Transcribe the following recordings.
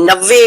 90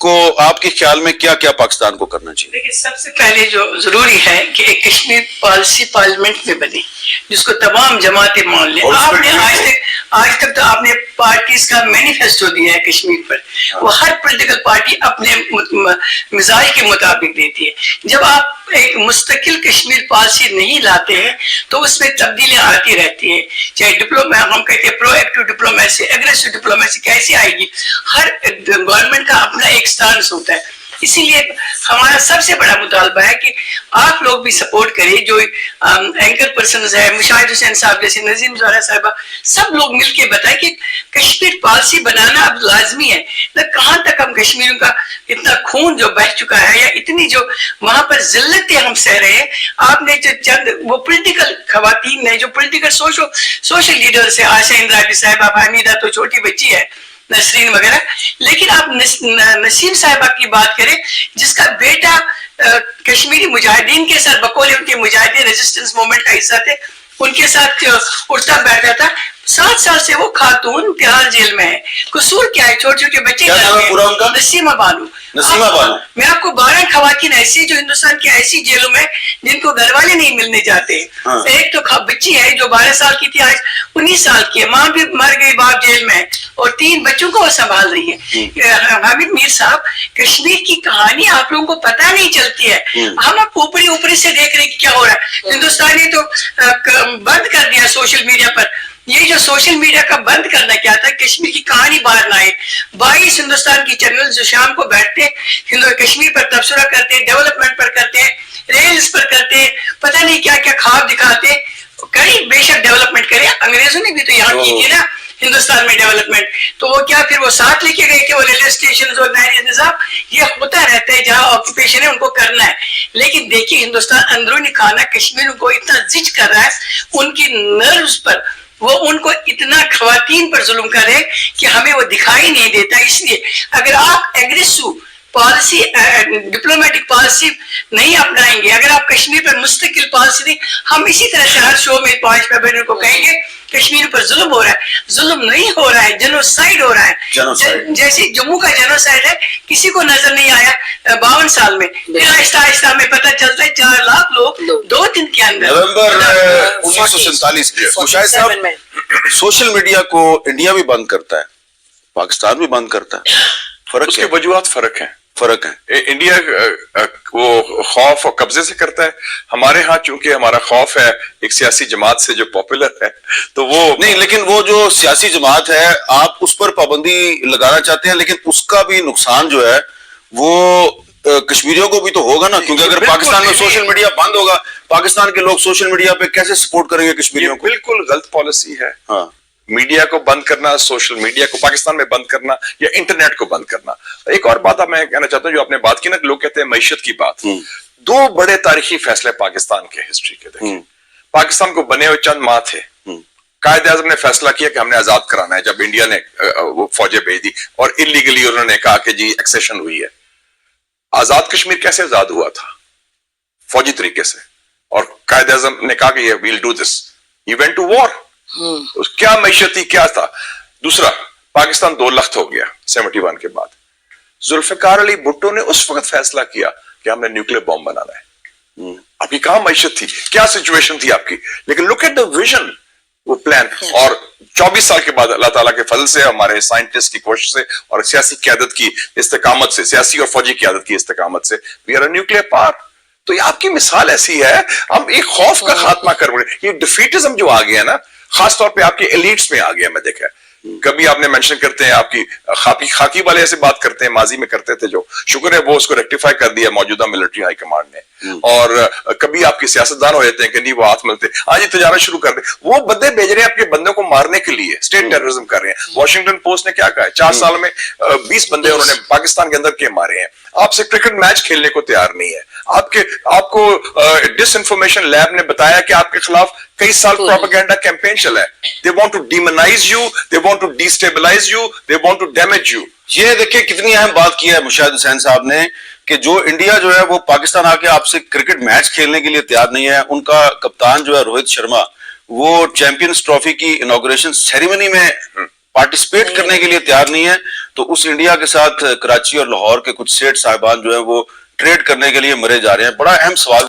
کو آپ کے خیال میں کیا کیا پاکستان کو کرنا چاہیے؟ لیکن سب سے پہلے جو ضروری ہے کہ ایک کشمیر پالیسی پارلیمنٹ میں بنے جس کو تمام جماعتیں مان لیں. آپ نے آج تک تو آپ نے پارٹیز کا مینیفیسٹو دیا ہے کشمیر پر, وہ ہر پولیٹیکل پارٹی اپنے مزاج کے مطابق دیتی ہے. جب آپ ایک مستقل کشمیر پالیسی نہیں لاتے ہیں تو اس میں تبدیلیاں آتی رہتی ہیں. چاہے ہم کہتے ہیں پرو ایکٹیو ڈپلومیسی, ایگریسو ڈپلومیسی کیسی آئے گی, ہر گورنمنٹ کا اپنا ایک سٹانس ہوتا ہے. اسی لیے ہمارا سب سے بڑا مطالبہ ہے کہ آپ لوگ بھی سپورٹ کریں, جو اینکر پرسنز ہیں, مشاہد حسین صاحب جیسے, نظیم زہرا صاحبہ, سب لوگ مل کے بتائیں کہ کشمیر پالیسی بنانا اب لازمی ہے. نہ کہاں تک ہم کشمیریوں کا اتنا خون جو بہہ چکا ہے یا اتنی جو وہاں پر ذلتیں ہم سہ رہے ہیں. آپ نے جو چند وہ پولیٹیکل خواتین نے, جو پولیٹیکل سوشل لیڈرز ہیں, آشا اندرابی صاحبہ, حمیدہ تو چھوٹی بچی ہے, نسرین وغیرہ, لیکن آپ نسیم صاحبہ کی بات کریں جس کا بیٹا کشمیری مجاہدین کے ساتھ, بقول ان کے مجاہدین ریزسٹنس موومنٹ کا حصہ تھے, ان کے ساتھ اٹھتا بیٹھا تھا. 7 سال سے وہ خاتون تہاڑ جیل میں ہے. قصور کیا ہے؟ چھوٹے چھوٹے بچے. نسیمہ بانو. میں آپ کو 12 خواتین ایسی جو ہندوستان کی ایسی جیلوں میں جن کو گھر والے نہیں ملنے جاتے. ایک تو بچی ہے جو 12 سال کی تھی, آج 19 سال کی ہے, ماں بھی مر گئی, باپ جیل میں ہے, اور 3 بچوں کو وہ سنبھال رہی ہے. حامد میر صاحب, کشمیر کی کہانی آپ لوگوں کو پتہ نہیں چلتی ہے. ہم اب اوپری سے دیکھ رہے ہیں کہ کیا ہو رہا ہے. ہندوستان نے تو بند کر دیا سوشل میڈیا پر. یہ جو سوشل میڈیا کا بند کرنا کیا تھا, کشمیر کی کہانی باہر نہ آئے. 22 ہندوستان کی چینل جو شام کو بیٹھتے کشمیر پر تبصرہ کرتے ہیں, ڈیولپمنٹ پر کرتے ہیں, ریلز پر کرتے ہیں, پتہ نہیں کیا کیا خواب دکھاتے ہیں. کریں, بے شک ڈیولپمنٹ کریں. انگریزوں نے بھی تو یہاں کی تھی نا ہندوستان میں ڈیولپمنٹ, تو وہ کیا پھر وہ ساتھ لے کے گئے کہ وہ ریلوے اسٹیشن اور نہری نظام یہ ہوتا رہتا ہے, جہاں آکوپیشن ہے ان کو کرنا ہے. لیکن دیکھیے ہندوستان اندرونی کھانا کشمیروں کو اتنا زج کر رہا ہے, ان کی نروز پر, وہ ان کو اتنا خواتین پر ظلم کر رہے کہ ہمیں وہ دکھائی نہیں دیتا. اس لیے اگر آپ ایگریسو پالیسی, ڈپلومیٹک پالیسی نہیں اپنائیں گے, اگر آپ کشمیر پر مستقل پالیسی نہیں, ہم اسی طرح سے ہر شو میں 5 فیبرری کو کہیں گے کشمیر پر ظلم ہو رہا ہے. ظلم نہیں ہو رہا ہے, جنوسائیڈ ہو رہا ہے. جیسے جموں کا جنوسائیڈ ہے, کسی کو نظر نہیں آیا 52 سال میں, پھر آہستہ آہستہ ہمیں پتہ چلتا ہے 4 لاکھ لوگ 2 دن کے اندر. نومبر 1947 مشاہد صاحب, سوشل میڈیا کو انڈیا بھی بند کرتا ہے, پاکستان بھی بند کرتا ہے. فرق اس کے وجوہات فرق ہیں. انڈیا وہ خوف اور قبضے سے کرتا ہے. ہمارے ہاں چونکہ ہمارا خوف ہے ایک سیاسی جماعت سے جو پاپولر ہے, تو وہ نہیں, لیکن وہ جو سیاسی جماعت ہے آپ اس پر پابندی لگانا چاہتے ہیں, لیکن اس کا بھی نقصان جو ہے وہ کشمیریوں کو بھی تو ہوگا نا, کیونکہ اگر پاکستان میں سوشل میڈیا بند ہوگا, پاکستان کے لوگ سوشل میڈیا پہ کیسے سپورٹ کریں گے کشمیریوں کو؟ بالکل غلط پالیسی ہے. ہاں, میڈیا کو بند کرنا, سوشل میڈیا کو پاکستان میں بند کرنا یا انٹرنیٹ کو بند کرنا. ایک اور بات میں کہنا چاہتا ہوں, جو آپ نے بات کی نا, لوگ کہتے ہیں معیشت کی بات. 2 بڑے تاریخی فیصلے پاکستان کے ہسٹری کے دیکھیں. پاکستان کو بنے ہوئے چند ماہ تھے, قائد اعظم نے فیصلہ کیا کہ ہم نے آزاد کرانا ہے. جب انڈیا نے وہ فوجیں بھیج دی اور انلیگلی انہوں نے کہا کہ جی ایکسیشن ہوئی ہے. آزاد کشمیر کیسے آزاد ہوا تھا؟ فوجی طریقے سے. اور قائد اعظم نے کہا کہ یہ will do this, he went to war. کیا معیشتی کیا تھا. دوسرا, پاکستان 2 لخت ہو گیا 71 کے بعد. ذوالفقار علی بھٹو نے اس وقت فیصلہ کیا کہ ہم نے نیوکلیر بم بنانا ہے. آپ کی کہاں معیشت تھی, کیا سچویشن تھی آپ کی, لیکن لک ایٹ دا ویژن, وہ پلان. اور 24 سال کے بعد اللہ تعالیٰ کے فضل سے, ہمارے سائنٹسٹ کی کوشش سے اور سیاسی قیادت کی استقامت سے, سیاسی اور فوجی قیادت کی استقامت سے, we are a nuclear power. تو یہ آپ کی مثال ایسی ہے, ہم ایک خوف کا خاتمہ کر رہے ہیں. یہ ڈیفیٹزم جو آ گیا نا, خاص طور پہ آپ کے ایلیٹس میں آ گیا. میں دیکھا کبھی آپ نے مینشن کرتے ہیں, آپ کی خاکی والے ایسے بات کرتے ہیں, ماضی میں کرتے تھے, جو شکر ہے وہ اس کو ریکٹیفائی کر دیا موجودہ ملٹری ہائی کمانڈ نے. اور کبھی آپ کے سیاستدان ہو جاتے ہیں کہ نہیں وہ ہاتھ ملتے, آج تجارت شروع کر دیں, وہ بندے بھیج رہے ہیں اپنے بندوں کو مارنے کے لیے, اسٹیٹ ٹیررزم کر رہے ہیں. واشنگٹن پوسٹ نے کیا کہا ہے, 4 سال میں 20 بندے انہوں نے پاکستان کے اندر کے مارے ہیں. آپ سے کرکٹ میچ کھیلنے کو تیار نہیں ہے. آپ کو ڈس انفارمیشن لیب نے بتایا کہ آپ کے خلاف کئی سال پروپیگنڈا کیمپین چلا ہے. They want to demonize you, they want to destabilize you, they want to damage you. یہ دیکھیں کتنی اہم بات کی ہے مشاہد حسین صاحب نے, کہ جو انڈیا جو ہے وہ پاکستان آ کے آپ سے کرکٹ میچ کھیلنے کے لیے تیار نہیں ہے. ان کا کپتان جو ہے روہت شرما, وہ چیمپئنز ٹرافی کی انوگریشن سیریمنی میں پارٹیسپیٹ کرنے کے لیے تیار نہیں ہے، تو اس انڈیا کے ساتھ کراچی اور لاہور کے کچھ سیٹ صاحبان جو ہیں وہ ٹریڈ کرنے کے لیے مرے جا رہے ہیں. بڑا اہم سوال